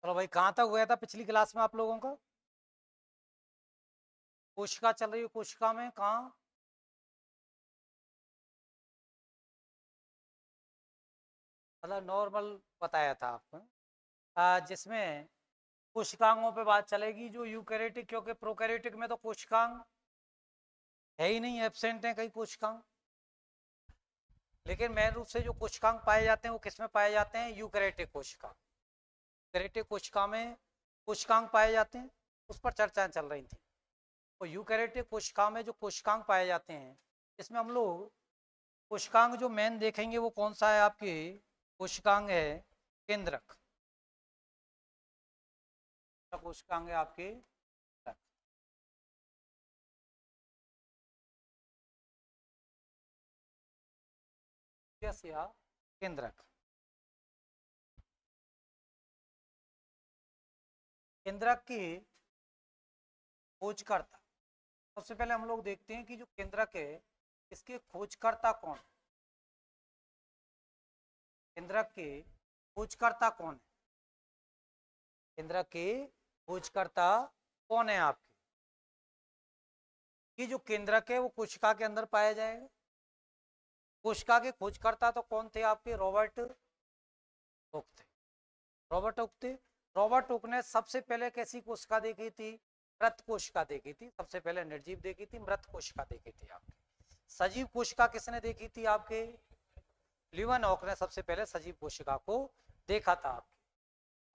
चलो भाई, कहाँ तक हुआ था पिछली क्लास में आप लोगों का? कोशिका चल रही है, कोशिका में कहाँ? मतलब नॉर्मल बताया था आपको, जिसमें कोशिकांगों पे बात चलेगी, जो यूकैरियोटिक, क्योंकि प्रोकैरियोटिक में तो कोशिकांग है ही नहीं, एब्सेंट है कई कोशिकांग। लेकिन मेन रूप से जो कोशिकांग पाए जाते हैं वो किसमें पाए जाते हैं? यूकैरियोटिक कोशिका। यूकैरियोटिक कोशिका में कोशिकांग पाए जाते हैं, उस पर चर्चाएं चल रही थी। तो यूकैरियोटिक कोशिका में जो कोशिकांग पाए जाते हैं, इसमें हम लोग कोशिकांग जो मेन देखेंगे वो कौन सा है आपके? कोशिकांग है केंद्रक। कोशिकांग है आपके केंद्रक। यस या केंद्रक। केंद्रक की खोजकर्ता, सबसे पहले हम लोग देखते हैं कि जो केंद्रक है इसके खोजकर्ता कौन? केंद्रक के खोजकर्ता कौन है? केंद्रक के खोजकर्ता कौन है आपके? कि जो केंद्रक है वो कोशिका के अंदर पाया जाएगा। कोशिका के खोजकर्ता तो कौन थे आपके? रॉबर्ट हुक थे। रॉबर्ट हुक थे। रॉबर्ट हुक ने सबसे पहले कैसी कोशिका देखी थी? मृत कोशिका देखी थी। सबसे पहले निर्जीव देखी थी, मृत कोशिका देखी थी आपके। सजीव कोशिका किसने देखी थी आपके? लीवन ने सबसे पहले सजीव कोशिका को देखा था आपके।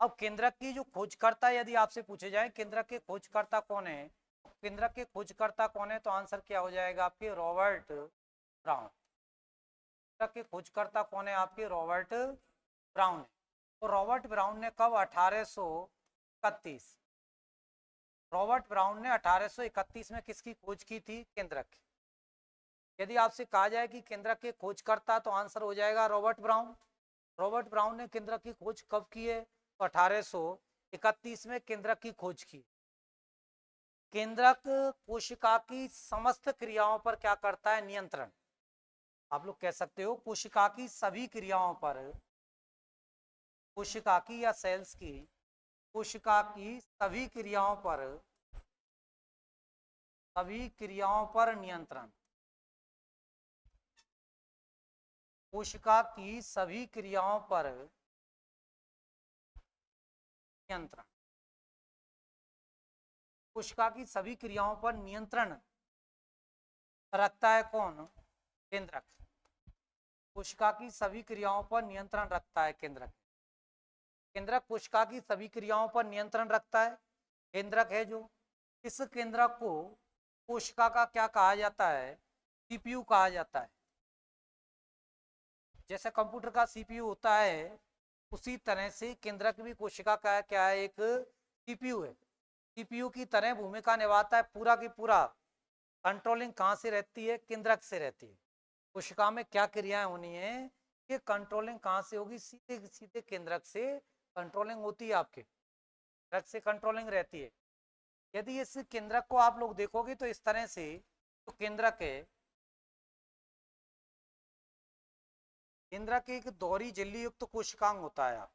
अब केंद्रक की जो खोजकर्ता यदि आपसे पूछे जाए केंद्रक के खोजकर्ता कौन है, केंद्रक के खोजकर्ता कौन है, तो आंसर क्या हो जाएगा आपके? Robert brown. केंद्रक के खोजकर्ता कौन है आपके? रॉबर्ट ब्राउन है। तो रॉबर्ट ब्राउन ने कब? 1831। रॉबर्ट ब्राउन ने 1831 में किसकी खोज की थी? केंद्रक की। यदि आपसे कहा जाए कि केंद्रक के खोजकर्ता, तो आंसर हो जाएगा रॉबर्ट ब्राउन। रॉबर्ट ब्राउन ने केंद्रक की खोज कब की है? तो 1831 में केंद्रक की खोज की। केंद्रक कोशिका की समस्त क्रियाओं पर क्या करता है? नियंत्रण। आप लोग कह सकते हो कोशिका की सभी क्रियाओं पर, कोशिका की या सेल्स की, कोशिका की सभी क्रियाओं पर, सभी क्रियाओं पर नियंत्रण। कोशिका की सभी क्रियाओं पर नियंत्रण। कोशिका की सभी क्रियाओं पर नियंत्रण रखता है कौन? केंद्रक। कोशिका की सभी क्रियाओं पर नियंत्रण रखता है केंद्रक। केंद्रक कोशिका की सभी क्रियाओं पर नियंत्रण रखता है। केंद्रक है जो, इस केंद्रक को कोशिका का क्या कहा जाता है? सीपीयू कहा जाता है। जैसे कंप्यूटर का सीपीयू होता है, उसी तरह से केंद्रक भी कोशिका का क्या है? एक सीपीयू है। सीपीयू की तरह भूमिका निभाता है। पूरा की पूरा कंट्रोलिंग कहाँ से रहती है? केंद्रक से रहती है। कोशिका में क्या क्रियाएं होनी है, ये कंट्रोलिंग कहाँ से होगी? सीधे सीधे केंद्रक से कंट्रोलिंग होती है। आपके केंद्रक से कंट्रोलिंग रहती है। यदि इस केंद्रक को आप लोग देखोगे तो इस तरह से तो केंद्रक है, केंद्रक एक दोहरी झिल्ली युक्त कोशिकांग होता है।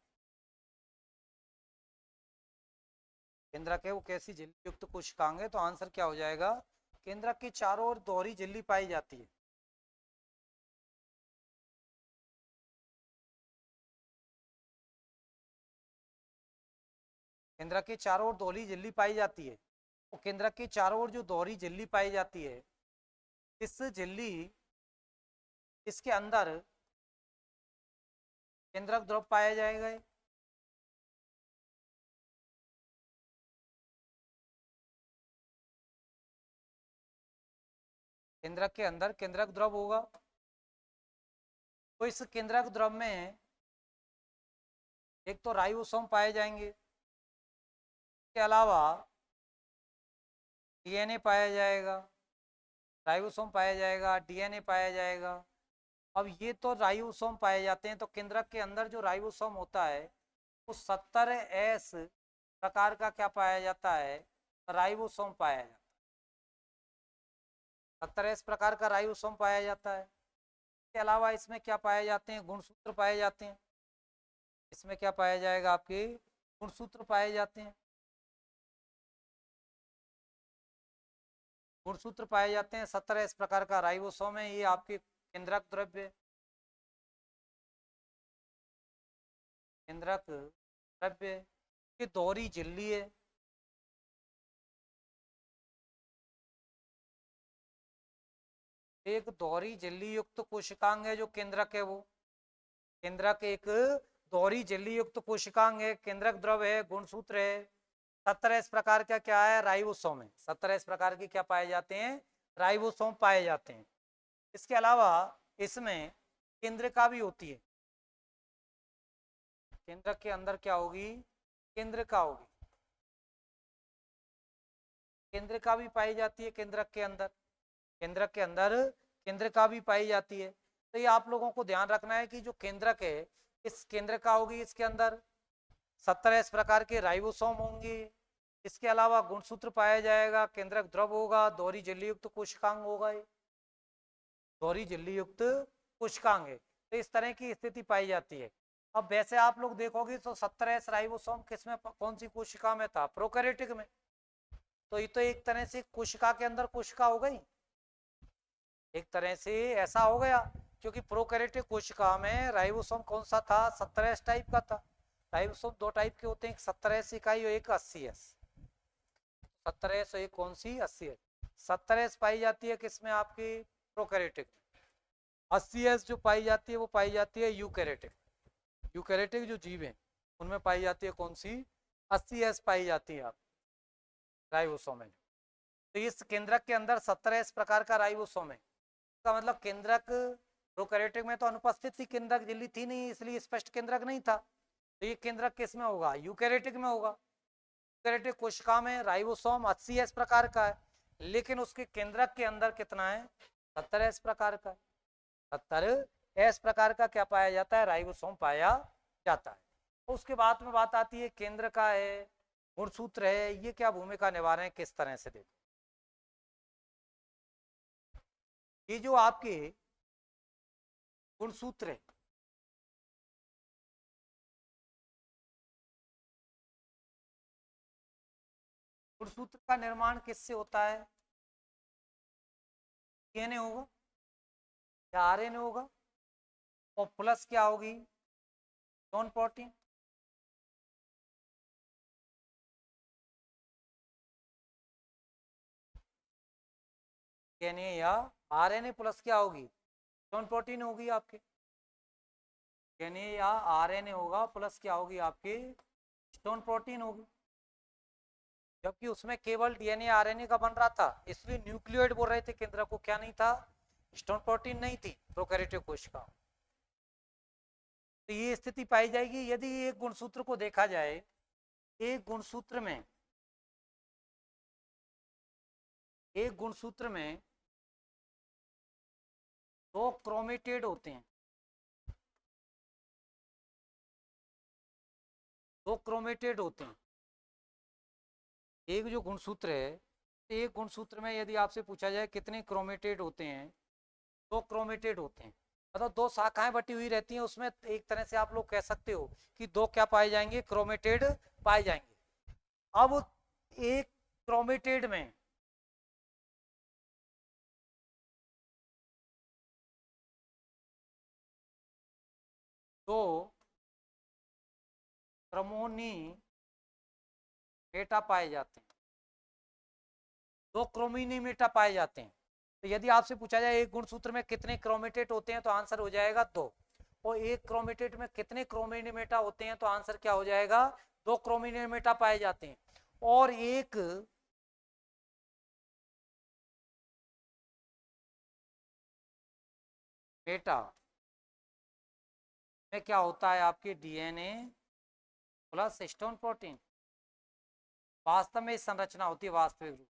केंद्रक है वो कैसी झिल्ली युक्त कोशिकांग है, तो आंसर क्या हो जाएगा? केंद्रक के चारों ओर दोहरी झिल्ली पाई जाती है। केंद्रक के चारों ओर दोहरी झिल्ली पाई जाती है। तो केंद्रक के चारों ओर जो दोहरी झिल्ली पाई जाती है, इस झिल्ली, इसके अंदर केंद्रक द्रव पाया जाएगा। केंद्रक के अंदर केंद्रक द्रव होगा। तो इस केंद्रक द्रव में एक तो राइबोसोम पाए जाएंगे, इसके अलावा डीएनए पाया जाएगा, राइबोसोम पाया जाएगा, डीएनए पाया जाएगा। अब ये तो राइबोसोम पाए जाते हैं, तो केंद्रक के अंदर जो राइबोसोम होता है वो 70S प्रकार का क्या पाया जाता है? राइबोसोम पाया जाता है। 70S प्रकार का राइबोसोम पाया जाता है। इसके अलावा इसमें क्या पाए जाते हैं? गुणसूत्र पाए जाते हैं। इसमें क्या पाया जाएगा? आपके गुणसूत्र पाए जाते हैं, गुणसूत्र पाए जाते हैं 17 इस प्रकार का राइबोसोम है, ये आपके केंद्रक द्रव्य, केंद्रक द्रव्य, ये दोहरी झिल्ली है, एक दोहरी झिल्ली युक्त कोशिकांग है जो केंद्रक है, वो केंद्रक एक दोहरी झिल्ली युक्त कोशिकांग है, केंद्रक द्रव है, गुणसूत्र है। 17 इस प्रकार का क्या है, राइबोसोम है। 17 इस प्रकार के क्या पाए जाते हैं, राइबोसोम पाए जाते हैं। इसके अलावा इसमें केंद्रिका भी होती है, केंद्रक के अंदर क्या होगी, केंद्रिका होगी, केंद्रिका भी पाई जाती है केंद्रक के अंदर, केंद्रक के अंदर केंद्रिका भी पाई जाती है। तो ये आप लोगों को ध्यान रखना है कि जो केंद्रक है, इस केंद्रिका होगी, इसके अंदर 17 इस प्रकार के राइबोसोम होंगे। इसके अलावा गुणसूत्र पाया जाएगा, केंद्रक द्रव होगा, दोहरी झिल्ली युक्त कोशिकांग होगा, ये दोहरी झिल्ली युक्त कोशिकांग है। तो इस तरह की स्थिति पाई जाती है। अब वैसे आप लोग देखोगे तो 17 राइबोसोम किसमें, कौन सी कोशिका में था, प्रोकैरियोटिक में। तो ये तो एक तरह से कोशिका के अंदर कोशिका हो गई, एक तरह से ऐसा हो गया, क्योंकि प्रोकैरियोटिक कोशिका में राइबोसोम कौन सा था, 17 टाइप का था। राइबोसोम दो टाइप के होते हैं, एक 17 इकाई और एक 80S। 17 एक कौन सी, 80S। 17 पाई जाती है किसमें, आपकी प्रोकैरियोटिक। 80S जो पाई जाती है वो पाई जाती है यूकैरियोटिक, यूकैरियोटिक जो जीव है उनमें पाई जाती है कौन सी, 80S पाई जाती है आप राइबोसोम में। तो इस केंद्रक के अंदर 17 इस प्रकार का राइबोसोम है। इसका मतलब केंद्रक प्रोकैरियोटिक में तो अनुपस्थित थी, केंद्रक झिल्ली थी नहीं, इसलिए स्पष्ट केंद्रक नहीं था। तो ये केंद्रक किस में होगा, यूकैरियोटिक में होगा। यूकैरियोटिक कोशिका में राइबोसोम 80S प्रकार का है, लेकिन उसके केंद्रक के अंदर कितना है, 17S प्रकार का है। 17S प्रकार का क्या पाया जाता है, राइबोसोम पाया जाता है। उसके बाद में बात आती है केंद्र का है, गुणसूत्र है, ये क्या भूमिका निभा रहे हैं, किस तरह से देखो। ये जो आपके गुणसूत्र है, गुणसूत्र का निर्माण किससे होता है, डीएनए होगा या आरएनए होगा, और प्लस क्या होगी, स्टोन प्रोटीन। डीएनए या आरएनए प्लस क्या होगी, स्टोन प्रोटीन होगी आपके। डीएनए या आरएनए होगा प्लस क्या होगी आपकी, स्टोन प्रोटीन होगी। जबकि उसमें केवल डीएनए आरएनए का बन रहा था, इसलिए न्यूक्लियोइड बोल रहे थे केंद्र को, क्या नहीं था, स्टोन प्रोटीन नहीं थी प्रोकैरियोटिक कोशिका। तो ये स्थिति पाई जाएगी यदि एक गुणसूत्र को देखा जाए, एक गुणसूत्र में, एक गुणसूत्र में दो क्रोमेटेड होते हैं, दो क्रोमेटेड होते हैं। एक जो गुणसूत्र है, एक गुणसूत्र में यदि आपसे पूछा जाए कितने क्रोमेटेड होते हैं, दो क्रोमेटेड होते हैं, मतलब दो शाखाएं बटी हुई रहती हैं उसमें, एक तरह से आप लोग कह सकते हो कि दो क्या पाए जाएंगे, क्रोमेटेड पाए जाएंगे। अब एक क्रोमेटेड में दो क्रमोनी मेटा पाए जाते हैं, दो क्रोमिनी मेटा पाए जाते हैं। तो यदि आपसे पूछा जाए एक गुणसूत्र में कितने क्रोमेटेट होते हैं, तो आंसर हो जाएगा दो। और एक क्रोमेटेट में कितने क्रोमिनीमेटा होते हैं, तो आंसर क्या हो जाएगा, दो क्रोमिनीमेटा पाए जाते हैं। और एक मेटा में क्या होता है, आपके डीएनए प्लस स्टोन प्रोटीन। वास्तव में संरचना होती है वास्तविक रूप,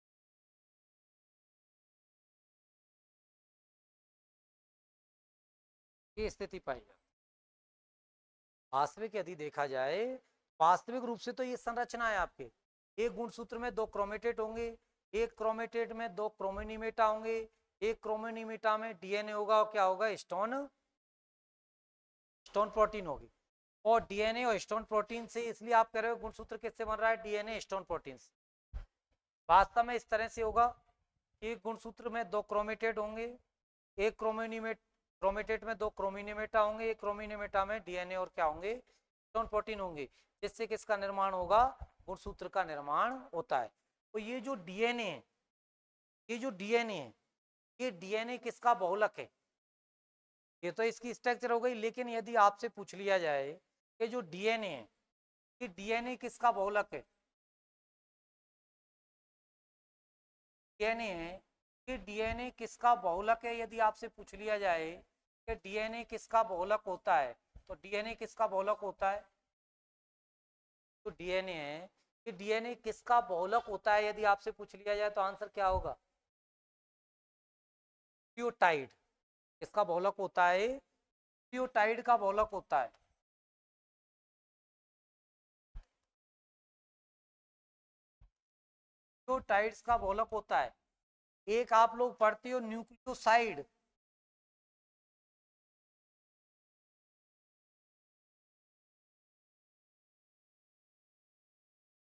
की स्थिति पाई जाती है। वास्तविक यदि देखा जाए, वास्तविक रूप से तो ये संरचना है आपके, एक गुणसूत्र में दो क्रोमेटेट होंगे, एक क्रोमेटेट में दो क्रोमिनीमेटा होंगे, एक क्रोमिनीमेटा में डीएनए होगा और क्या होगा, स्टोन, स्टोन प्रोटीन होगी। और डीएनए और हिस्टोन प्रोटीन से, इसलिए आप कह रहे हो गुणसूत्र किससे बन रहा है, डीएनए हिस्टोन प्रोटीन से। वास्तव में इस तरह से होगा कि एक गुणसूत्र में 2 क्रोमेटेड होंगे, एक क्रोमेटेड में 2 क्रोमिनेमेटा होंगे, एक क्रोमिनेमेटा में डीएनए और क्या होंगे, हिस्टोन प्रोटीन होंगे, जिससे किसका निर्माण होगा, गुणसूत्र का निर्माण होता है। तो ये जो डीएनए है, ये जो डीएनए है, ये डीएनए किसका बहुलक है, ये तो इसकी स्ट्रक्चर हो गई। लेकिन यदि आपसे पूछ लिया जाए कि जो डीएनए है, ये डीएनए किसका बहुलक है, डीएनए है, कि डीएनए किसका बहुलक है, यदि आपसे पूछ लिया जाए कि डीएनए किसका बहुलक होता है, तो डीएनए किसका बहुलक होता है, तो डीएनए है कि डीएनए किसका बहुलक होता है, यदि आपसे पूछ लिया जाए तो आंसर क्या होगा, न्यूक्लियोटाइड। किसका बहुलक होता है, न्यूक्लियोटाइड का बहुलक होता है। न्यूक्लियोटाइड्स का बहुलक होता है। एक आप लोग पढ़ते हो न्यूक्लियोसाइड,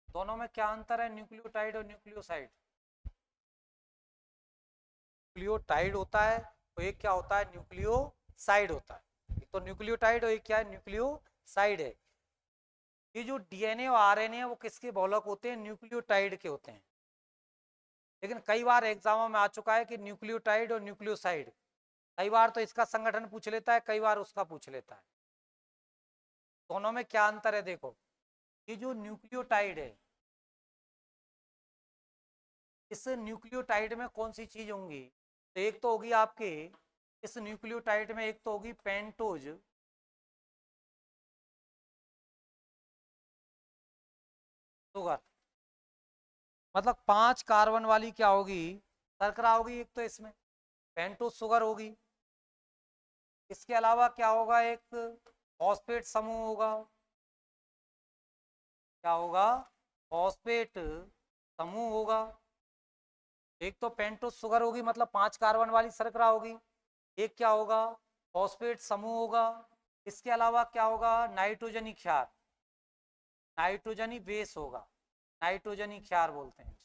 दोनों में क्या अंतर है, न्यूक्लियोटाइड और न्यूक्लियोसाइड। न्यूक्लियोटाइड होता है तो एक क्या होता है, न्यूक्लियोसाइड होता है। एक तो न्यूक्लियोटाइड और एक क्या है, न्यूक्लियोसाइड है। ये जो डीएनए और आरएनए है वो किसके बहुलक होते हैं, न्यूक्लियोटाइड के होते हैं। लेकिन कई बार एग्जामों में आ चुका है कि न्यूक्लियोटाइड और न्यूक्लियोसाइड, कई बार तो इसका संगठन पूछ लेता है, कई बार उसका पूछ लेता है। दोनों में क्या अंतर है, देखो ये जो न्यूक्लियोटाइड है, इस न्यूक्लियोटाइड में कौन सी चीज होंगी, तो एक तो होगी आपके इस न्यूक्लियोटाइड में, एक तो होगी पेंटोज शुगर, मतलब 5 कार्बन वाली क्या होगी, शर्करा होगी एक तो इसमें, पेंटोज शुगर होगी। इसके अलावा क्या होगा, एक फॉस्फेट समूह होगा, क्या होगा, फॉस्फेट समूह होगा। एक तो पेंटोज शुगर होगी मतलब 5 कार्बन वाली शर्करा होगी, एक क्या होगा, फॉस्फेट समूह होगा। इसके अलावा क्या होगा, नाइट्रोजनी क्षार, नाइट्रोजनी बेस होगा, नाइट्रोजनी क्षार बोलते हैं,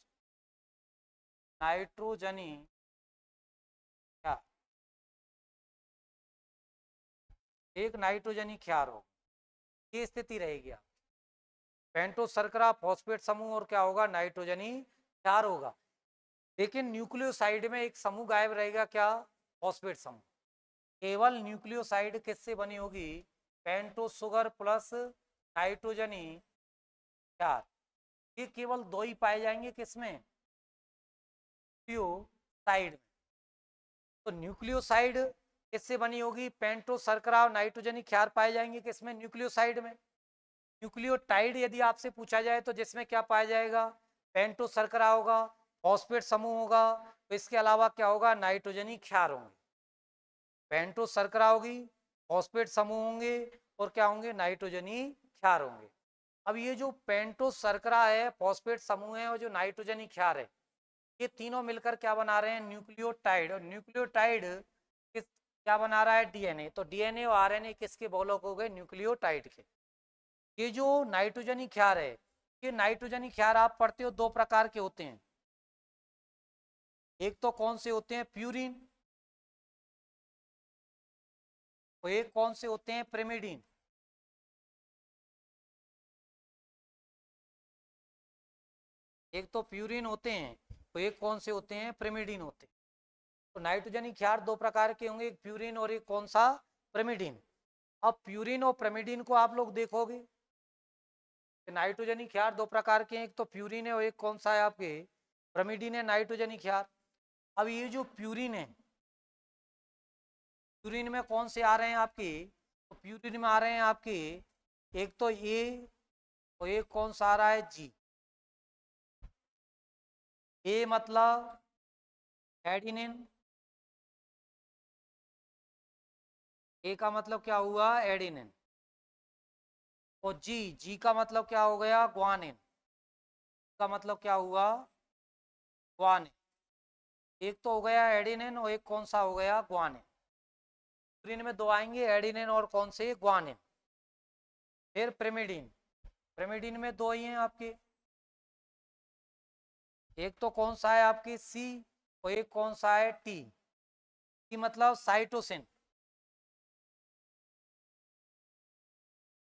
नाइट्रोजनी क्षार, एक नाइट्रोजनी क्षार हो, ये स्थिति रहेगी। आप पेंटोज शर्करा, फॉस्फेट समूह और क्या होगा, नाइट्रोजनी क्षार होगा। लेकिन न्यूक्लियोसाइड में एक समूह गायब रहेगा, क्या, फॉस्फेट समूह। केवल न्यूक्लियोसाइड किससे बनी होगी, पेंटोज शुगर प्लस नाइट्रोजनी क्षार, ये केवल 2 ही पाए जाएंगे किसमें, न्यूक्लियोसाइड में। तो न्यूक्लियोसाइड किससे बनी होगी, पेंटोज शर्करा और नाइट्रोजनी क्षार पाए जाएंगे किसमें, न्यूक्लियोसाइड में। न्यूक्लियोटाइड यदि आपसे पूछा जाए तो जिसमें क्या पाया जाएगा, पेंटोज शर्करा होगा, फॉस्फेट समूह होगा, तो इसके अलावा क्या होगा, नाइट्रोजनी क्षार होंगे। पेंटोज शर्करा होगी, फॉस्फेट समूह होंगे और क्या होंगे, नाइट्रोजनी क्षार होंगे। अब ये जो पेंटोज शर्करा है, फॉस्फेट समूह है और जो नाइट्रोजनी क्षार है, ये तीनों मिलकर क्या बना रहे हैं, न्यूक्लियोटाइड। और न्यूक्लियोटाइड किस क्या बना रहा है, डीएनए। तो डीएनए और आरएनए किसके बहुलक हो गए, न्यूक्लियोटाइड के। ये जो नाइट्रोजनी क्षार है, ये नाइट्रोजनी क्षार आप पढ़ते हो 2 प्रकार के होते हैं। एक तो कौन से होते हैं, प्यूरिन, और एक कौन से होते हैं, प्रिमिडीन। एक तो प्यूरिन होते हैं, तो एक कौन से होते हैं, प्रिमिडीन होते हैं। तो नाइट्रोजनी क्षार 2 प्रकार के होंगे, एक प्यूरिन और एक कौन सा, प्रिमिडीन। अब प्यूरिन और प्रिमिडीन को आप लोग देखोगे, नाइट्रोजनी क्षार 2 प्रकार के हैं, एक तो प्यूरिन है और एक कौन सा है आपके, प्रिमिडीन है, नाइट्रोजनी क्षार। अब ये जो प्यूरिन है, प्यूरिन में कौन से आ रहे हैं आपके, तो प्यूरिन में आ रहे हैं आपके एक तो ए और एक कौन सा आ रहा है, जी। ए मतलब एडिनिन, ए का मतलब क्या हुआ, एडिनिन। और जी, जी का मतलब क्या हो गया, ग्वानिन, का मतलब क्या हुआ, ग्वानिन। एक तो हो गया एडिनिन और एक कौन सा हो गया, ग्वानिन। प्यूरिन में 2 आएंगे, एडिनिन और कौन से, ग्वानिन। फिर प्रिमिडीन, प्रिमिडीन में दो ही हैं आपके, एक तो कौन सा है आपकी सी और एक कौन सा है टी, की मतलब साइटोसिन,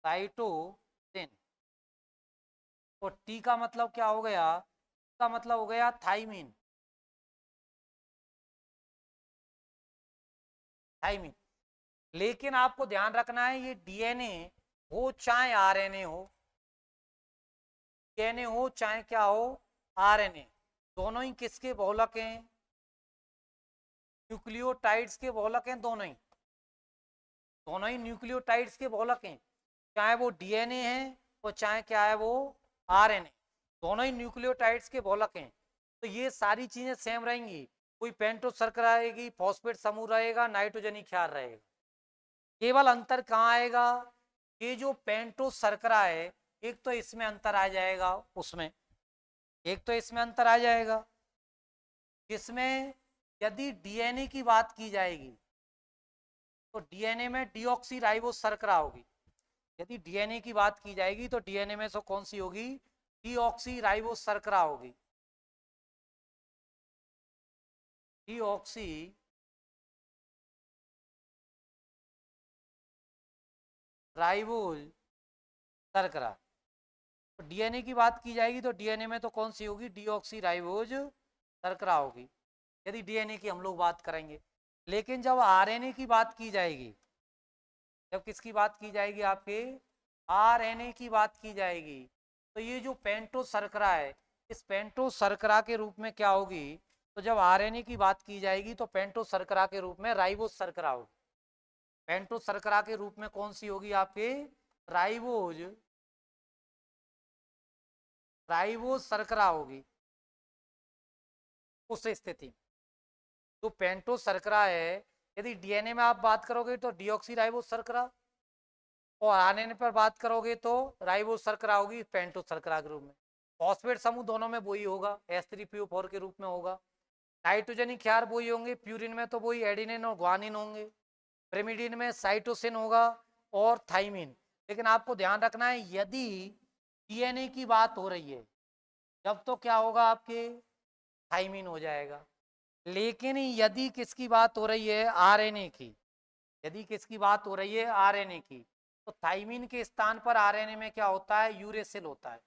साइटोसिन, और टी का मतलब क्या हो गया, का मतलब हो गया थाइमिन, थाइमिन। लेकिन आपको ध्यान रखना है ये डीएनए हो चाहे आरएनए हो, डीएनए हो चाहे क्या हो आरएनए, दोनों ही किसके बहुलक हैं, न्यूक्लियोटाइड्स के बहुलक हैं दोनों ही, दोनों ही न्यूक्लियोटाइड्स के बहुलक हैं, चाहे वो डीएनए है और चाहे क्या है वो आरएनए, दोनों ही न्यूक्लियोटाइड्स के बहुलक हैं। तो ये सारी चीजें सेम रहेंगी, कोई पेंटो शर्करा रहेगी, फॉस्फेट समूह रहेगा, नाइट्रोजनी क्षार रहेगा। केवल अंतर कहाँ आएगा, ये जो पेंटो शर्करा है एक तो इसमें अंतर आ जाएगा, उसमें एक तो इसमें अंतर आ जाएगा, जिसमें यदि डीएनए की बात की जाएगी तो डीएनए में डीऑक्सी राइबोस शर्करा होगी, यदि डीएनए की बात की जाएगी तो डीएनए में से कौन सी होगी, डीऑक्सी राइबोस शर्करा होगी, डीऑक्सी राइबोस शर्करा। तो डीएनए की बात की जाएगी तो डीएनए में तो कौन सी होगी, डीऑक्सी राइबोस शर्करा होगी, यदि डीएनए की हम लोग बात करेंगे। लेकिन जब आरएनए की बात की जाएगी, जब किसकी बात की जाएगी, आपके आरएनए की बात की जाएगी, तो ये जो पेंटो शर्करा है इस पेंटो शर्करा के रूप में क्या होगी, तो जब आरएनए की बात की जाएगी तो पेंटो शर्करा के रूप में राइबोस शर्करा होगी, पेंटो शर्करा के रूप में कौन सी होगी आपके, राइबोज, राइबोस शर्करा होगी। उस स्थिति में जो पेंटो शर्करा है, यदि डीएनए में आप बात करोगे तो डीऑक्सी राइबोस शर्करा, और आरएनए पर बात करोगे तो राइबोस शर्करा होगी पेंटो शर्करा के रूप में। फॉस्फेट समूह दोनों में वही होगा, H3PO4 के रूप में होगा, नाइट्रोजनी क्षार वही होंगे, प्यूरिन में तो वही एडिनिन और ग्वानिन होंगे, पिरिमिडिन में साइटोसिन होगा और थाइमिन। लेकिन आपको ध्यान रखना है यदि डीएनए की बात हो रही है जब तो क्या होगा आपके, थाइमिन हो जाएगा। लेकिन यदि किसकी बात हो रही है, आरएनए की, यदि किसकी बात हो रही है आरएनए की, तो थाइमिन के स्थान पर आरएनए में क्या होता है, यूरेसिल होता है,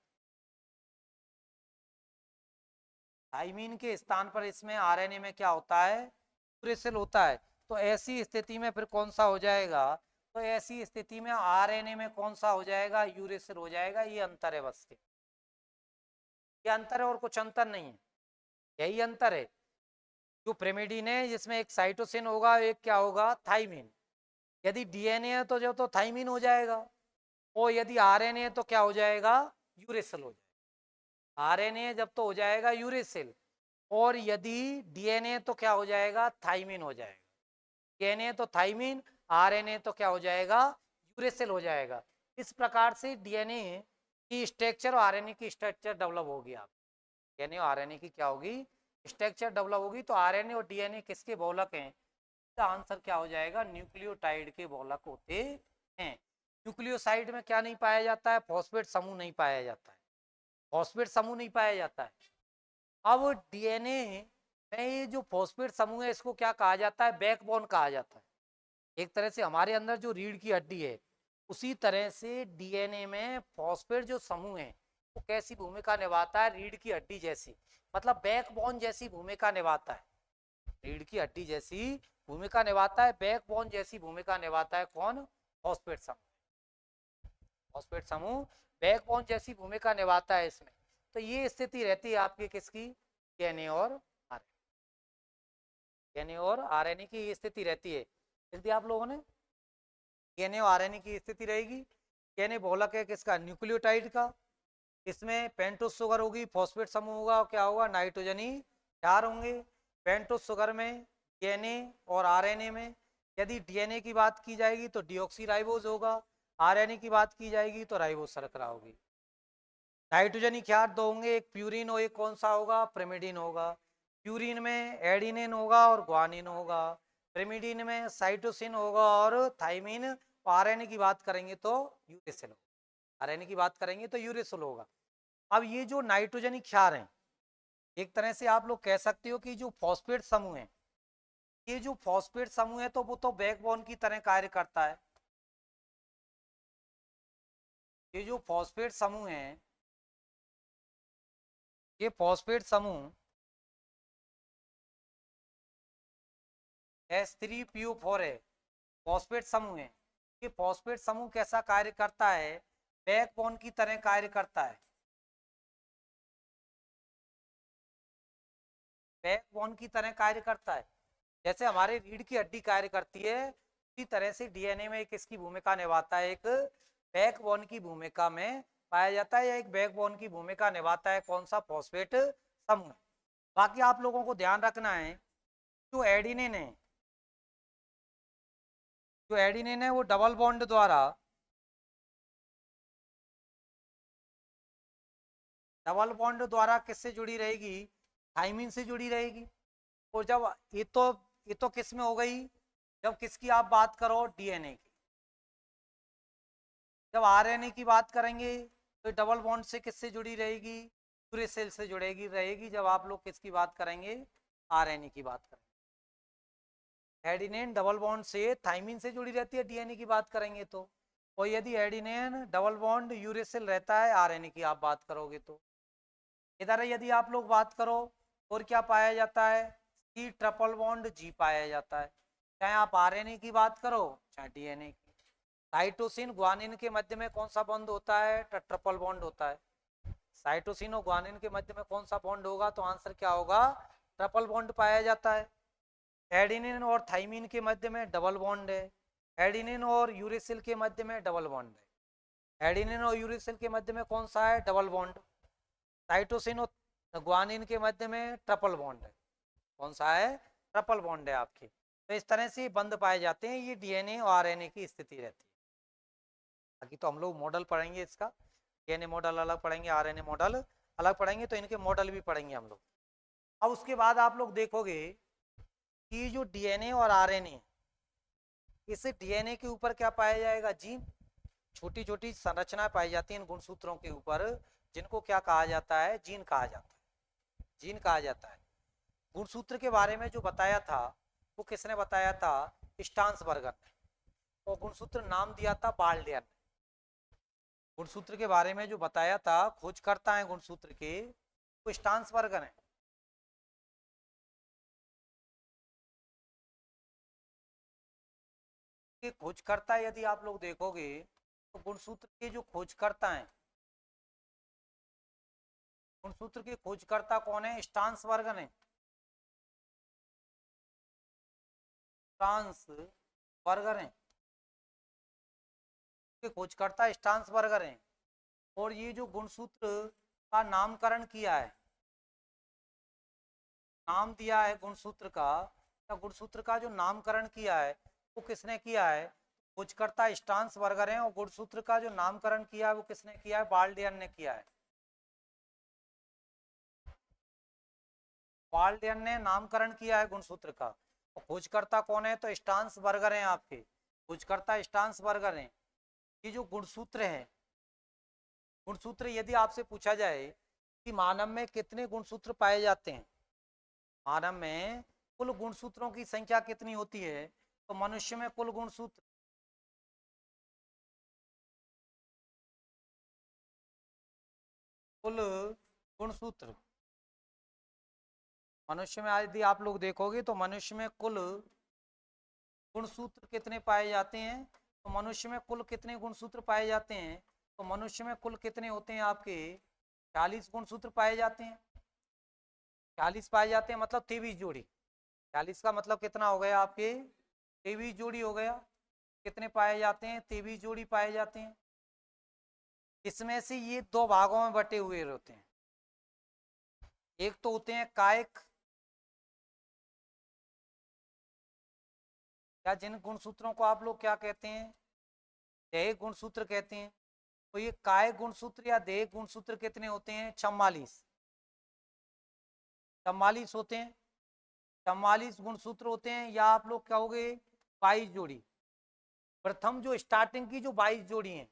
थाइमिन के स्थान पर इसमें आरएनए में क्या होता है, यूरेसिल होता है। तो ऐसी स्थिति में फिर कौन सा हो जाएगा, तो ऐसी स्थिति में आरएनए में कौन सा हो जाएगा, यूरेसिल हो जाएगा। ये अंतर है बस के, ये अंतर है और कुछ अंतर नहीं है, यही अंतर है। जो प्रिमिडीन है जिसमें एक साइटोसिन होगा एक क्या होगा, थाइमिन, यदि डीएनए है तो जो तो थाइमिन हो जाएगा, और यदि आरएनए है तो क्या हो जाएगा, यूरेसिल हो जाएगा। आरएनए जब तो हो जाएगा यूरेसिल, और यदि डीएनए तो क्या हो जाएगा, थाइमिन हो जाएगा। डीएनए तो थाइमिन, आरएनए तो क्या हो जाएगा, यूरेसिल हो जाएगा। इस प्रकार से डीएनए की स्ट्रक्चर और आरएनए की स्ट्रक्चर डेवलप होगी। आप डीएनए और आरएनए की क्या होगी, स्ट्रक्चर डेवलप होगी। तो आरएनए और डीएनए किसके बहुलक हैं, इसका आंसर क्या हो जाएगा, न्यूक्लियोटाइड के बहुलक होते हैं। न्यूक्लियोसाइड में क्या नहीं पाया जाता है, फॉस्फेट समूह नहीं पाया जाता है, फॉस्फेट समूह नहीं पाया जाता है। अब डीएनए में ये जो फॉस्फेट समूह है इसको क्या कहा जाता है, बैकबोन कहा जाता है। एक तरह से हमारे अंदर जो रीढ़ की हड्डी है उसी तरह से डीएनए में फॉस्फेट जो समूह है वो कैसी भूमिका निभाता है, रीढ़ की हड्डी जैसी, मतलब बैकबोन जैसी भूमिका निभाता है, रीढ़ की हड्डी जैसी भूमिका निभाता है, बैकबोन जैसी भूमिका निभाता है। कौन, फॉस्फेट समूह, फॉस्फेट समूह बैकबोन जैसी भूमिका निभाता है इसमें। तो ये स्थिति रहती है आपकी किसकी, डीएनए और आरएनए, डीएनए और आरएनए की ये स्थिति रहती है। जल्दी आप लोगों ने डीएनए और आरएनए की स्थिति रहेगी। डीएनए बहुलक है किसका, न्यूक्लियोटाइड का, इसमें पेंटोस शुगर होगी, फॉस्फेट समूह होगा और क्या होगा, नाइट्रोजनी क्षार होंगे। पेंटोस शुगर में, डीएनए और आरएनए में यदि डीएनए की बात की जाएगी तो डीऑक्सी राइबोज होगा, आरएनए की बात की जाएगी तो राइबोस शर्करा होगी। नाइट्रोजनी क्षार दो होंगे, एक प्यूरिन और एक कौन सा होगा, प्रिमिडिन होगा। प्यूरिन में एडिनिन होगा और ग्वानिन होगा, प्रिमिडिन में साइटोसिन होगा और थाइमिन, आरएनए की बात करेंगे तो यूरेसिल होगा। आरएनए की बात करेंगे तो यूरेसिल होगा। अब ये जो नाइट्रोजनी क्षार हैं, एक तरह से आप लोग कह सकते हो कि जो फॉस्फेट समूह है, ये जो फॉस्फेट समूह है तो वो तो बैकबोन की तरह कार्य करता है। ये जो फॉस्फेट समूह है, ये फॉस्फेट समूह H3PO4 है, फॉस्फेट समूह है। ये फॉस्फेट समूह कैसा कार्य करता है? बैकबोन की तरह कार्य करता है। बैकबोन की तरह कार्य करता है। जैसे हमारे रीढ़ की हड्डी कार्य करती है, उसी तरह से डीएनए में एक इसकी भूमिका निभाता है, एक बैकबोन की भूमिका में पाया जाता है, या एक बैकबोन की भूमिका निभाता है कौन सा? फॉस्फेट समूह। बाकी आप लोगों को ध्यान रखना है, जो एडिनिन है, जो एडिनिन है वो डबल बॉन्ड द्वारा, डबल बॉन्ड द्वारा किससे जुड़ी रहेगी? थाइमिन से जुड़ी रहेगी। और जब ये तो किस में हो गई? जब किसकी आप बात करो? डीएनए की। जब आरएनए की बात करेंगे तो डबल बॉन्ड से किससे जुड़ी रहेगी? पूरे सेल से जुड़ेगी रहेगी। जब आप लोग किसकी बात करेंगे? आरएनए की बात करेंगे। एडिनिन डबल बॉन्ड से थाइमिन से जुड़ी रहती है डीएनए की बात करेंगे तो। और यदि एडिनिन डबल बॉन्ड यूरेसिल रहता है आरएनए की आप बात करोगे तो। इधर यदि आप लोग बात करो और क्या पाया जाता है? सी ट्रिपल बॉन्ड जी पाया जाता है, चाहे आप आरएनए की बात करो चाहे डीएनए की। साइटोसिन ग्वानिन के मध्य में कौन सा बॉन्ड होता है? ट्रिपल बॉन्ड होता है। साइटोसिन और ग्वानिन के मध्य में कौन सा बॉन्ड होगा? तो आंसर क्या होगा? ट्रिपल बॉन्ड पाया जाता है। एडिनिन और थाइमिन के मध्य में डबल बॉन्ड है। एडिनिन और यूरेसिल के मध्य में डबल बॉन्ड है। एडिनिन और यूरेसिल के मध्य में कौन सा है? Double bond. साइटोसिन और ग्वानिन के मध्य में ट्रिपल बॉन्ड है। कौन सा है? ट्रिपल बॉन्ड है आपकी। तो इस तरह से बंद पाए जाते हैं, ये डीएनए और आरएनए की स्थिति रहती है। बाकी तो हम लोग मॉडल पढ़ेंगे इसका, डीएनए मॉडल अलग पढ़ेंगे, आरएनए मॉडल अलग पढ़ेंगे, तो इनके मॉडल भी पढ़ेंगे हम लोग। अब उसके बाद आप लोग देखोगे कि जो डीएनए और आरएनए, इस डीएनए के ऊपर क्या पाया जाएगा? जीन। छोटी छोटी संरचना पाई जाती है इन गुणसूत्रों के ऊपर, जिनको क्या कहा जाता है? जीन कहा जाता है। जीन कहा जाता है। गुणसूत्र के बारे में जो बताया था वो किसने बताया था? स्टांसबर्गर ने। और गुणसूत्र नाम दिया था बाल्डियर ने। गुणसूत्र के बारे में जो बताया था, खोजकर्ता है गुणसूत्र के, वो स्टांसबर्गर है। के खोजकर्ता यदि आप लोग देखोगे तो गुणसूत्र के जो खोजकर्ता हैं, गुणसूत्र के खोजकर्ता कौन है? स्टांसबर्गर है। स्टांसबर्गर है के खोजकर्ता स्टांसबर्गर हैं। और ये जो गुणसूत्र का नामकरण किया है, नाम दिया है गुणसूत्र का, या गुणसूत्र का जो नामकरण किया है वो किसने किया है? खोजकर्ता स्टांसबर्गर हैं। और गुणसूत्र का जो नामकरण किया है वो किसने किया है? बाल्डियन ने किया है। बाल्डियन ने नामकरण किया है गुणसूत्र का। और खोजकर्ता कौन है? तो स्टांसबर्गर हैं आपके। खोजकर्ता स्टांसबर्गर हैं। ये जो गुणसूत्र है, गुणसूत्र यदि आपसे पूछा जाए कि मानव में कितने गुणसूत्र पाए जाते हैं, मानव में कुल गुणसूत्रों की संख्या कितनी होती है, तो मनुष्य में कुल गुणसूत्र, कुल गुणसूत्र मनुष्य में यदि आप लोग देखोगे तो मनुष्य में कुल गुणसूत्र कितने पाए जाते हैं? तो मनुष्य में कुल कितने गुणसूत्र पाए जाते हैं? तो मनुष्य में कुल कितने होते हैं आपके? 40 गुणसूत्र पाए जाते हैं। 40 पाए जाते हैं, मतलब 23 जोड़ी। 40 का मतलब कितना हो गया आपके? 23 जोड़ी हो गया। कितने पाए जाते हैं? 23 जोड़ी पाए जाते हैं। इसमें से ये दो भागों में बटे हुए होते हैं। एक तो होते हैं कायिक, या जिन गुणसूत्रों को आप लोग क्या कहते हैं? दैहिक गुणसूत्र कहते हैं। तो ये कायिक गुणसूत्र या दैहिक गुणसूत्र कितने होते हैं? 44। 44 होते हैं। 44 गुणसूत्र होते हैं, या आप लोग कहोगे 22 जोड़ी। प्रथम जो स्टार्टिंग की जो 22 जोड़ी हैं,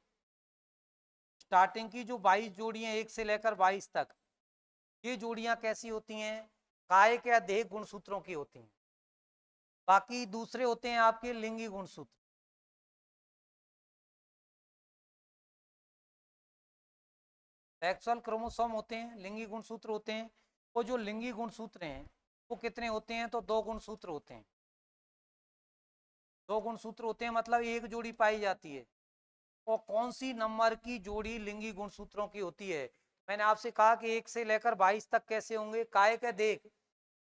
स्टार्टिंग की जो 22 जोड़ियां 1 से लेकर 22 तक, ये जोड़ियां कैसी होती हैं? कायिक या देह गुणसूत्रों की होती हैं। बाकी दूसरे होते हैं आपके लिंगी गुणसूत्र। सेक्सुअल क्रोमोसोम होते हैं, लिंगी गुणसूत्र होते हैं। वो जो लिंगी गुणसूत्र हैं वो कितने होते हैं? तो 2 गुणसूत्र होते हैं। 2 गुणसूत्र होते हैं मतलब एक जोड़ी पाई जाती है। और कौन सी नंबर की जोड़ी लिंगी गुणसूत्रों की होती है? मैंने आपसे कहा कि 1 से लेकर 22 तक कैसे होंगे? कायिक या देह।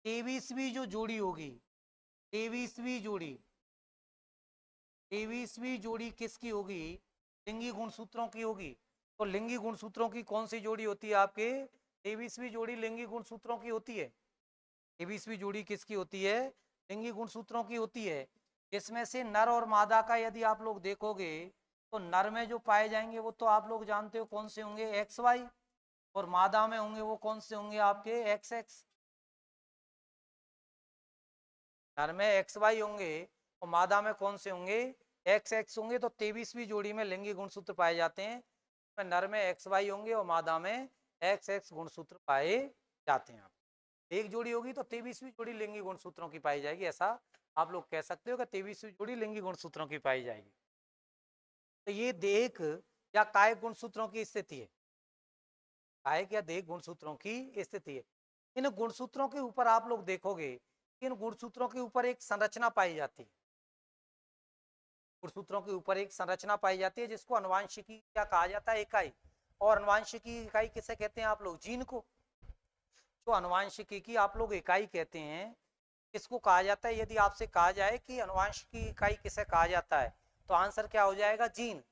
23वीं जो जोड़ी होगी, 23वीं जोड़ी, 23वीं जोड़ी किसकी होगी? लिंगी गुणसूत्रों की होगी। तो लिंगी गुणसूत्रों की कौन सी जोड़ी होती है आपके? 23वीं जोड़ी लिंगी गुणसूत्रों की होती है। 23वीं जोड़ी किसकी होती है? लिंगी गुणसूत्रों की होती है। इसमें से नर और मादा का यदि आप लोग देखोगे तो नर में जो पाए जाएंगे वो तो आप लोग जानते हो कौन से होंगे? X Y. और मादा में होंगे वो कौन से होंगे? आपके एक्स एक्स। नर में एक्स वाई होंगे और मादा में कौन से होंगे? एक्स एक्स होंगे। तो 23वीं जोड़ी में लिंगी गुणसूत्र पाए जाते हैं। नर में एक्स वाई होंगे और मादा में एक्स एक्स गुणसूत्र पाए जाते हैं। एक जोड़ी होगी तो 23वीं जोड़ी लिंगी गुणसूत्रों की पाई जाएगी, ऐसा आप लोग कह सकते हो कि 23वीं जोड़ी लिंगी गुणसूत्रों की पाई जाएगी। तो ये देह या कायिक गुणसूत्रों की स्थिति है। कायिक या देह गुणसूत्रों की स्थिति है। इन गुणसूत्रों के ऊपर आप लोग देखोगे, इन गुणसूत्रों के ऊपर एक संरचना पाई जाती है। गुणसूत्रों के ऊपर एक संरचना पाई जाती है जिसको अनुवांशिकी क्या कहा जाता है? इकाई। और अनुवांशिकी इकाई किसे कहते हैं आप लोग? जीन को। जो अनुवांशिकी की आप लोग इकाई कहते हैं, किसको कहा जाता है? यदि आपसे कहा जाए कि अनुवांशिकी इकाई किसे कहा जाता है तो आंसर क्या हो जाएगा? जीन।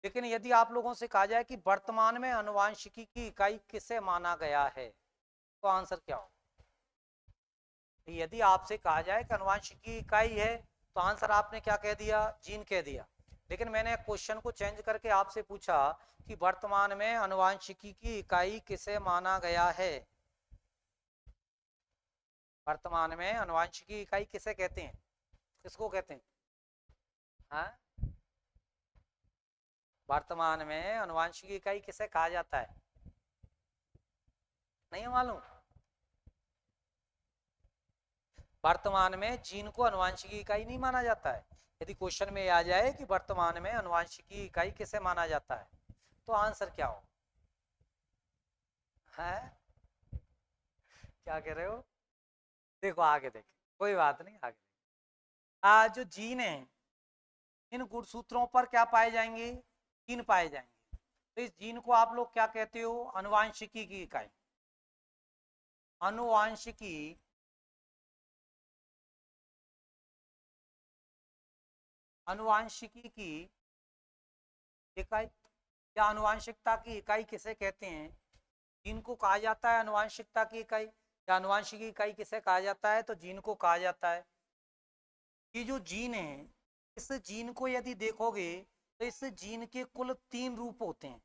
लेकिन यदि आप लोगों से कहा जाए कि वर्तमान में अनुवांशिकी की इकाई किसे माना गया है तो आंसर क्या हो? यदि आपसे कहा जाए कि अनुवांशिकी इकाई है तो आंसर आपने क्या कह दिया? जीन कह दिया। लेकिन मैंने क्वेश्चन को चेंज करके आपसे पूछा कि वर्तमान में अनुवांशिकी की इकाई किसे माना गया है? वर्तमान में अनुवांशिकी इकाई किसे कहते हैं? किसको कहते हैं? हाँ, वर्तमान में अनुवांशिकी इकाई किसे कहा जाता है? नहीं मालूम? वर्तमान में जीन को अनुवांशिकी इकाई नहीं माना जाता है। यदि क्वेश्चन में आ जाए कि वर्तमान में अनुवांशिकी इकाई किसे माना जाता है तो आंसर क्या हो? है? क्या कह रहे हो? देखो आगे देखें, कोई बात नहीं, आगे जो जीन है, इन गुणसूत्रों पर क्या पाए जाएंगे? जीन पाए जाएंगे। तो इस जीन को आप लोग क्या कहते हो? अनुवांशिकी की इकाई। अनुवांशिकी अनुवांशिकी की इकाई या अनुवांशिकता की इकाई किसे कहते हैं? जीन को कहा जाता है अनुवांशिकता की इकाई। या अनुवांशिकी इकाई किसे कहा जाता है? तो जीन को कहा जाता है। ये जो जीन है, इस जीन को यदि देखोगे तो इस जीन के कुल 3 रूप होते हैं।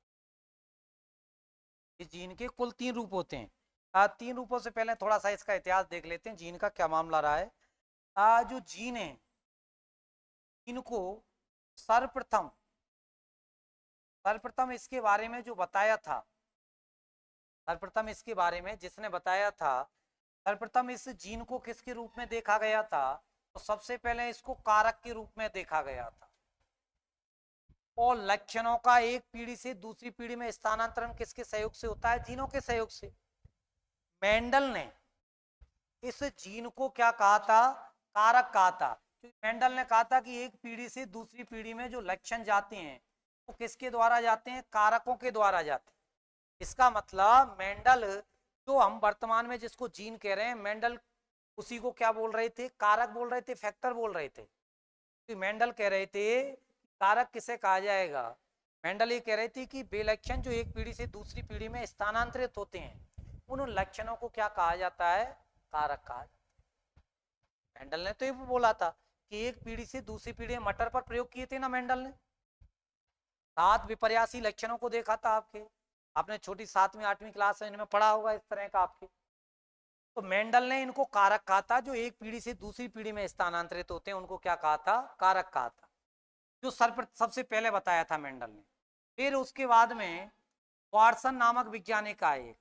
इस जीन के कुल 3 रूप होते हैं। 3 रूपों से पहले थोड़ा सा इसका इतिहास देख लेते हैं, जीन का क्या मामला रहा है। जो जीन है, इनको सर्वप्रथम सर्वप्रथम इसके बारे में जो बताया था, सर्वप्रथम इसके बारे में जिसने बताया था, सर्वप्रथम इस जीन को किसके रूप में देखा गया था? तो सबसे पहले इसको कारक के रूप में देखा गया था। और लक्षणों का एक पीढ़ी से दूसरी पीढ़ी में स्थानांतरण किसके सहयोग से होता है? जीनों के सहयोग से। मेंडल ने इस जीन को क्या कहा था? कारक कहा था। मेंडल ने कहा था कि एक पीढ़ी से दूसरी पीढ़ी में जो लक्षण जाते हैं वो किसके द्वारा जाते हैं? कारकों के द्वारा जाते हैं। इसका मतलब मेंडल, जो हम वर्तमान में जिसको जीन कह रहे हैं, मेंडल उसी को क्या बोल रहे थे? कारक बोल रहे थे, फैक्टर बोल रहे थे। तो मेंडल कह रहे थे कारक किसे कहा जाएगा? मेंडल ये कह रहे थे कि वे लक्षण जो एक पीढ़ी से दूसरी पीढ़ी में स्थानांतरित होते हैं उन लक्षणों को क्या कहा जाता है? कारक कहा जाता है। मेंडल ने तो ये बोला था कि एक पीढ़ी से दूसरी पीढ़ी में मटर पर प्रयोग किए थे ना मेंडल ने। 7 विपर्यासी लक्षणों को देखा था आपने छोटी 7वीं 8वीं क्लास में इनमें पढ़ा होगा इस तरह का आपके। तो मेंडल ने इनको कारक कहा था, जो एक पीढ़ी से दूसरी पीढ़ी में स्थानांतरित होते हैं उनको क्या कहा था? कारक कहा था। जो सबसे पहले बताया था मेंडल ने। फिर उसके बाद में वॉटसन नामक वैज्ञानिक आए।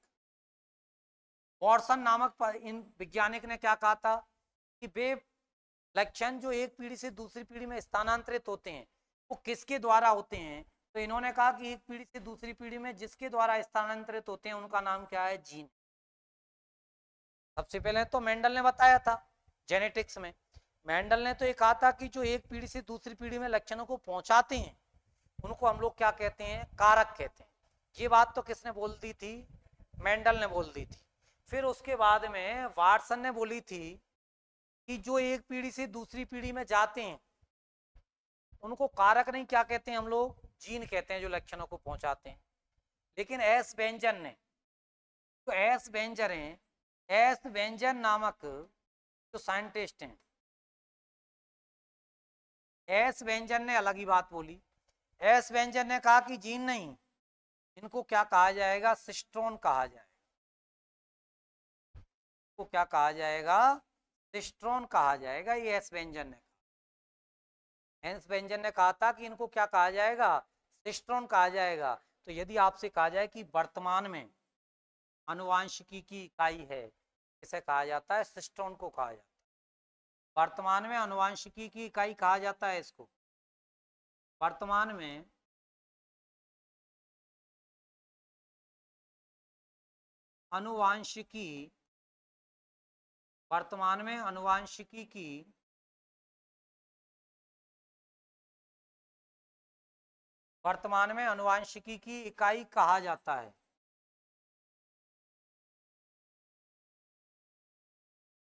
वॉटसन नामक इन वैज्ञानिक ने क्या कहा था कि वे लक्षण जो एक पीढ़ी से दूसरी पीढ़ी में स्थानांतरित होते हैं वो किसके द्वारा होते हैं। तो इन्होंने कहा कि एक पीढ़ी से दूसरी पीढ़ी में जिसके द्वारा स्थानांतरित होते हैं उनका नाम क्या है, जीन। सबसे पहले तो मेंडल ने बताया था जेनेटिक्स में। मेंडल ने तो ये कहा था कि जो एक पीढ़ी से दूसरी पीढ़ी में लक्षणों को पहुंचाते हैं उनको हम लोग क्या कहते हैं, कारक कहते हैं। ये बात तो किसने बोल दी थी, मेंडल ने बोल दी थी। फिर उसके बाद में वाटसन ने बोली थी कि जो एक पीढ़ी से दूसरी पीढ़ी में जाते हैं उनको कारक नहीं क्या कहते हैं हम लोग, जीन कहते हैं, जो लक्षणों को पहुंचाते हैं। लेकिन एस बेंजन ने, तो एस बेंजर हैं, एस बेंजन नामक जो साइंटिस्ट हैं, एस बेंजन ने अलग ही बात बोली। एस बेंजन ने कहा कि जीन नहीं, इनको क्या कहा जाएगा, सिस्ट्रोन कहा जाएगा। को क्या कहा जाएगा, सिस्ट्रोन कहा जाएगा। ये एस बेंजन ने, एस बेंजन ने कहा था कि इनको क्या कहा जाएगा, सिस्ट्रोन कहा जाएगा। तो यदि आपसे कहा जाए कि वर्तमान में आनुवांशिकी की इकाई है, इसे कहा जाता है, सिस्ट्रोन को कहा जाता है। वर्तमान में आनुवांशिकी की इकाई कहा जाता है इसको। वर्तमान में आनुवांशिकी, वर्तमान में आनुवांशिकी की वर्तमान में आनुवांशिकी की इकाई कहा जाता है।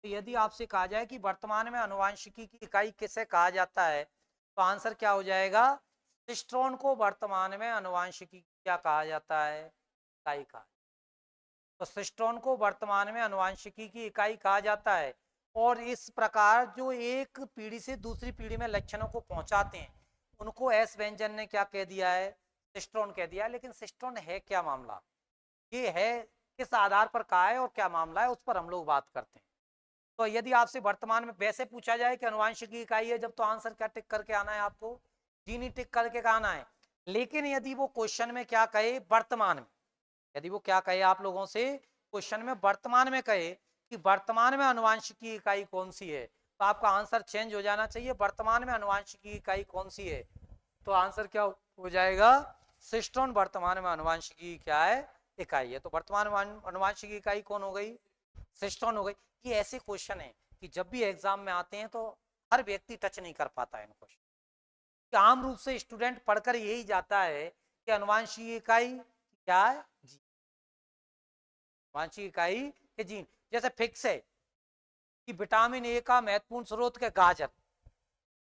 तो यदि आपसे कहा जाए कि वर्तमान में आनुवांशिकी की इकाई किसे कहा जाता है तो आंसर क्या हो जाएगा, सिस्ट्रोन को वर्तमान में आनुवांशिकी क्या कहा जाता है, इकाई कहा। तो सिस्ट्रोन को वर्तमान में आनुवांशिकी की इकाई कहा जाता है। और इस प्रकार जो एक पीढ़ी से दूसरी पीढ़ी में लक्षणों को पहुंचाते हैं उनको एस व्यंजन ने क्या कह दिया है, सिस्ट्रोन कह दिया है। लेकिन सिस्ट्रोन है क्या, मामला ये है, किस आधार पर कहा है और क्या मामला है, उस पर हम लोग बात करते हैं। तो यदि आपसे वर्तमान में वैसे पूछा जाए कि आनुवांशिकी इकाई है जब, तो आंसर क्या टिक करके आना है आपको, जीनी टिक करके आना है। लेकिन यदि वो क्वेश्चन में क्या कहे, वर्तमान में, यदि वो क्या कहे आप लोगों से क्वेश्चन में वर्तमान में कहे कि वर्तमान में आनुवांशिकी इकाई कौन सी है, तो आपका आंसर चेंज हो जाना चाहिए, वर्तमान में आनुवांशिकी इकाई कौन सी है। तो आंसर क्या हो जाएगा, सिस्ट्रोन वर्तमान में आनुवांशिकी क्या है, इकाई है। तो वर्तमान में आनुवांशिकी इकाई कौन हो गई, सिस्ट्रोन हो गई। ये ऐसे क्वेश्चन है कि जब भी एग्जाम में आते हैं तो हर व्यक्ति टच नहीं कर पाता है इन क्वेश्चन। आम रूप से स्टूडेंट पढ़कर यही जाता है कि आनुवांशिक इकाई क्या है, जीन। आनुवांशिक इकाई के जीन, जैसे फिक्स है कि विटामिन ए का महत्वपूर्ण स्रोत के गाजर।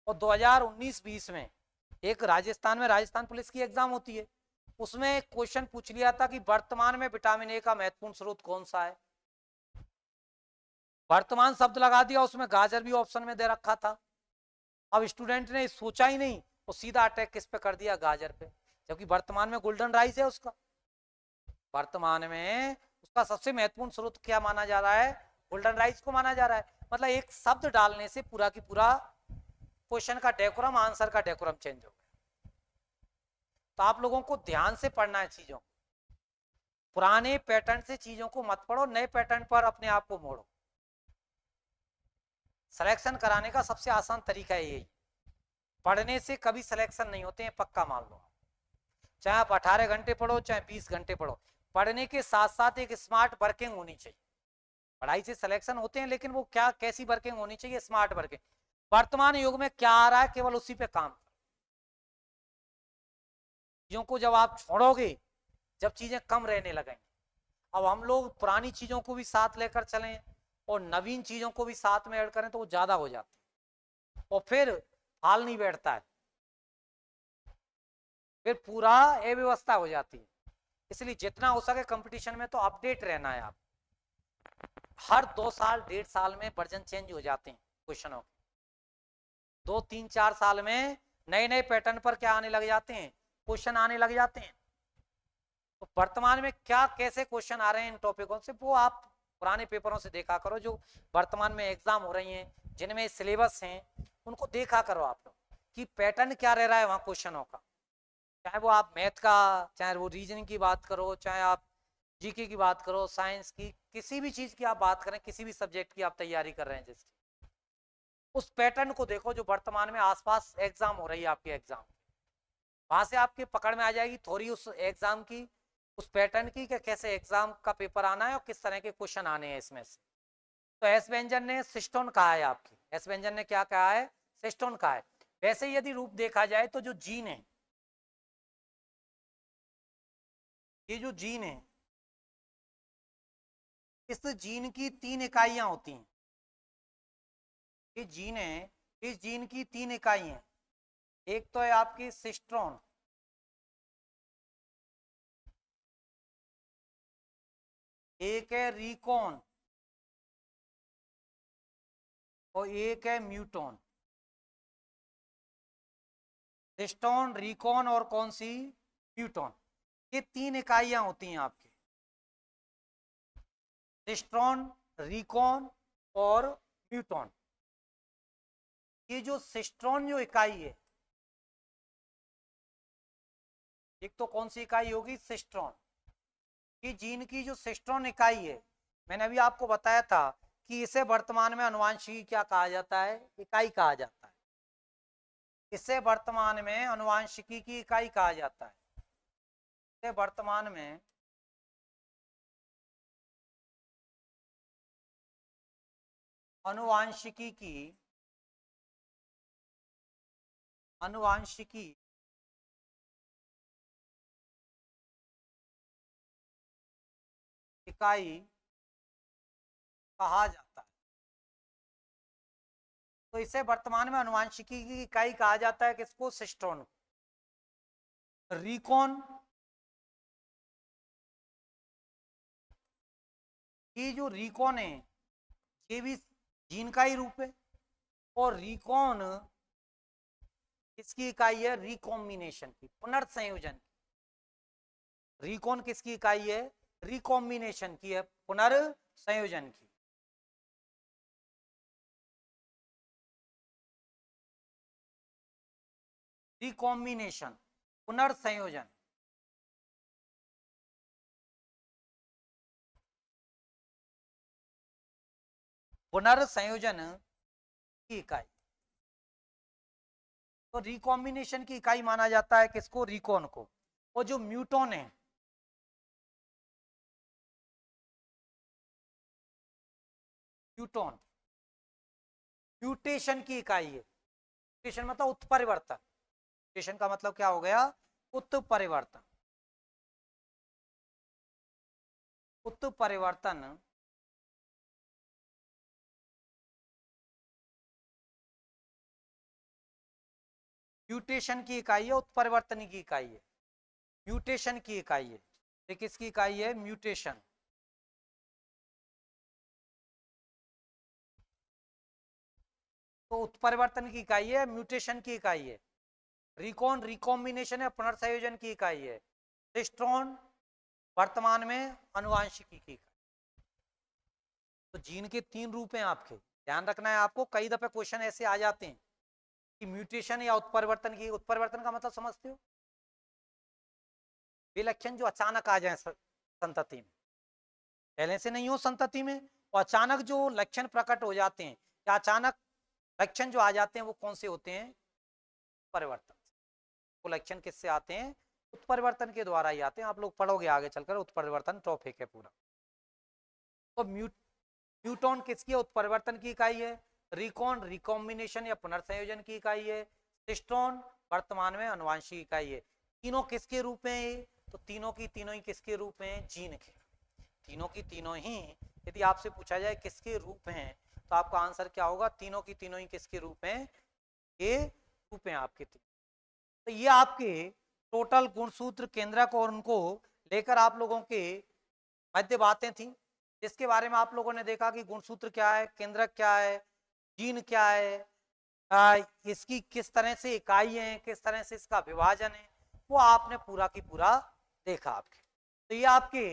और 2019-20 में एक राजस्थान में राजस्थान पुलिस की एग्जाम होती है, उसमें एक क्वेश्चन पूछ लिया था कि वर्तमान में विटामिन ए का महत्वपूर्ण स्रोत कौन सा है। वर्तमान शब्द लगा दिया, उसमें गाजर भी ऑप्शन में दे रखा था। अब स्टूडेंट ने सोचा ही नहीं, वो सीधा अटैक किस पे कर दिया, गाजर पे, जबकि वर्तमान में गोल्डन राइस है उसका। वर्तमान में उसका सबसे महत्वपूर्ण स्रोत क्या माना जा रहा है, गोल्डन राइस को माना जा रहा है। मतलब एक शब्द डालने से पूरा की पूरा क्वेश्चन का डेकोरम, आंसर का डेकोरम चेंज हो गया। तो आप लोगों को ध्यान से पढ़ना है चीजों, पुराने पैटर्न से चीजों को मत पढ़ो, नए पैटर्न पर अपने आप को मोड़ो। सिलेक्शन कराने का सबसे आसान तरीका है यही, पढ़ने से कभी सिलेक्शन नहीं होते हैं, पक्का मान लो। चाहे आप 18 घंटे पढ़ो चाहे 20 घंटे पढ़ो, पढ़ने के साथ साथ एक स्मार्ट वर्किंग होनी चाहिए। पढ़ाई से सिलेक्शन होते हैं लेकिन वो क्या, कैसी वर्किंग होनी चाहिए, स्मार्ट वर्किंग। वर्तमान युग में क्या आ रहा है, केवल उसी पे काम। चीजों को जब आप छोड़ोगे, जब चीजें कम रहने लगेंगी। अब हम लोग पुरानी चीजों को भी साथ लेकर चलें और नवीन चीजों को भी साथ में ऐड करें तो वो ज्यादा हो जाती है और फिर हाल नहीं बैठता है, फिर पूरा अव्यवस्था हो जाती है। इसलिए जितना हो सके कंपटीशन में तो अपडेट रहना है। आप हर 2 साल 1.5 साल में वर्जन चेंज हो जाते हैं क्वेश्चनों के, 2-3-4 साल में नए नए पैटर्न पर क्या आने लग जाते हैं, क्वेश्चन आने लग जाते हैं। तो वर्तमान में क्या कैसे क्वेश्चन आ रहे हैं इन टॉपिकों से, वो आप पुराने पेपरों से देखा करो, जो वर्तमान में एग्जाम हो रही हैं जिनमें सिलेबस हैं उनको देखा करो आप लोग कि पैटर्न क्या रह रहा है वहां क्वेश्चनों का, चाहे वो आप मैथ का, चाहे वो रीजनिंग की बात करो, चाहे आप जीके की बात करो, साइंस की, किसी भी चीज की आप बात करें, किसी भी सब्जेक्ट की आप तैयारी कर रहे हैं जिसकी, उस पैटर्न को देखो जो वर्तमान में आसपास एग्जाम हो रही है आपके एग्जाम, वहां से आपके पकड़ में आ जाएगी थोड़ी उस एग्जाम की, उस पैटर्न की, कि कैसे एग्जाम का पेपर आना है और किस तरह के क्वेश्चन आने हैं इसमें से। तो एस व्यंजन ने सिस्टोन कहा है आपकी, एस व्यंजन ने क्या कहा है, सिस्टोन कहा है। वैसे यदि रूप देखा जाए तो जो जीन है, ये जो जीन है, इस जीन की 3 इकाइयां होती हैं। ये जीन है, इस जीन की 3 इकाई हैं। एक तो है आपकी सिस्ट्रॉन, एक है रिकॉन और एक है म्यूटॉन। सिस्टोन, रिकॉन और कौन सी, म्यूटॉन। ये 3 इकाइयां होती हैं आपकी, सिस्ट्रॉन, रिकॉन और म्यूटॉन। ये जो सिस्ट्रॉन जो इकाई है, एक तो कौन सी इकाई होगी, सिस्ट्रॉन। ये जीन की जो सिस्ट्रॉन इकाई है, मैंने अभी आपको बताया था कि इसे वर्तमान में अनुवांशिकी क्या कहा जाता है, इकाई कहा जाता है। इसे वर्तमान में अनुवांशिकी की इकाई कहा जाता है। इसे वर्तमान में अनुवांशिकी की अनुवांशिकी इकाई कहा जाता है। तो इसे वर्तमान में अनुवांशिकी की इकाई कहा जाता है किसको, सिस्ट्रॉन को। रिकॉन, ये जो रिकॉन है ये भी जीन का ही रूप है, और रिकॉन किसकी इकाई है, रिकॉम्बिनेशन की, पुनर्संयोजन। रिकॉन किसकी इकाई है, रिकॉम्बिनेशन की है, पुनर्संयोजन की। रिकॉम्बिनेशन, पुनर्संयोजन। पुनर्संयोजन की इकाई। तो रिकॉम्बिनेशन की इकाई माना जाता है किसको, रिकॉन को। और जो म्यूटॉन है, म्यूटॉन म्यूटेशन की इकाई है। म्यूटेशन मतलब उत्परिवर्तन, म्यूटेशन का मतलब क्या हो गया, उत्परिवर्तन। उत्परिवर्तन म्यूटेशन की इकाई है, उत्परिवर्तन की इकाई है, म्यूटेशन की इकाई है। ये किसकी इकाई है, म्यूटेशन। तो उत्परिवर्तन की इकाई है, म्यूटेशन की इकाई है। रिकॉन रिकॉम्बिनेशन है, पुनर्संयोजन की इकाई है। सिस्ट्रॉन वर्तमान में अनुवांशिकी की इकाई। तो जीन के 3 रूप हैं आपके, ध्यान रखना है आपको। कई दफे क्वेश्चन ऐसे आ जाते हैं कि म्यूटेशन या उत्परिवर्तन की, उत्परिवर्तन का मतलब समझते हो, विलक्षण जो अचानक आ जाए संतति में, पहले से नहीं हो संतति में, और अचानक जो लक्षण प्रकट हो जाते हैं, या अचानक लक्षण जो आ जाते हैं, वो कौन से होते हैं, परिवर्तन। वो लक्षण किससे आते हैं, उत्परिवर्तन के द्वारा ही आते हैं। आप लोग पढ़ोगे आगे चलकर, उत्परिवर्तन टॉपिक है पूरा। तो म्यूटॉन किसकी है, उत्परिवर्तन की इकाई है। रिकॉन रिकॉम्बिनेशन या पुनर्संयोजन की इकाई है। सिस्ट्रॉन वर्तमान में अनुवांशिक इकाई है। तीनों किसके रूप में है, तो तीनों की तीनों ही किसके रूप में, जीन के। तीनों की तीनों ही, यदि आपसे पूछा जाए किसके रूप हैं, तो आपका आंसर क्या होगा, तीनों की तीनों ही किसके रूप हैं, ये रूप हैं आपके तीन। तो ये आपके टोटल गुणसूत्र केंद्रक और उनको लेकर आप लोगों के मध्य बातें थी, जिसके बारे में आप लोगों ने देखा कि गुणसूत्र क्या है, केंद्रक क्या है, जीन क्या है, इसकी किस तरह से इकाई है, किस तरह से इसका विभाजन है, वो आपने पूरा की पूरा देखा आपके। तो ये आपके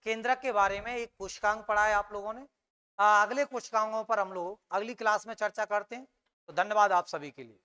केंद्रक के बारे में एक कोशिकांक पढ़ा है आप लोगों ने। अगले कोशिकांकों पर हम लोग अगली क्लास में चर्चा करते हैं। तो धन्यवाद आप सभी के लिए।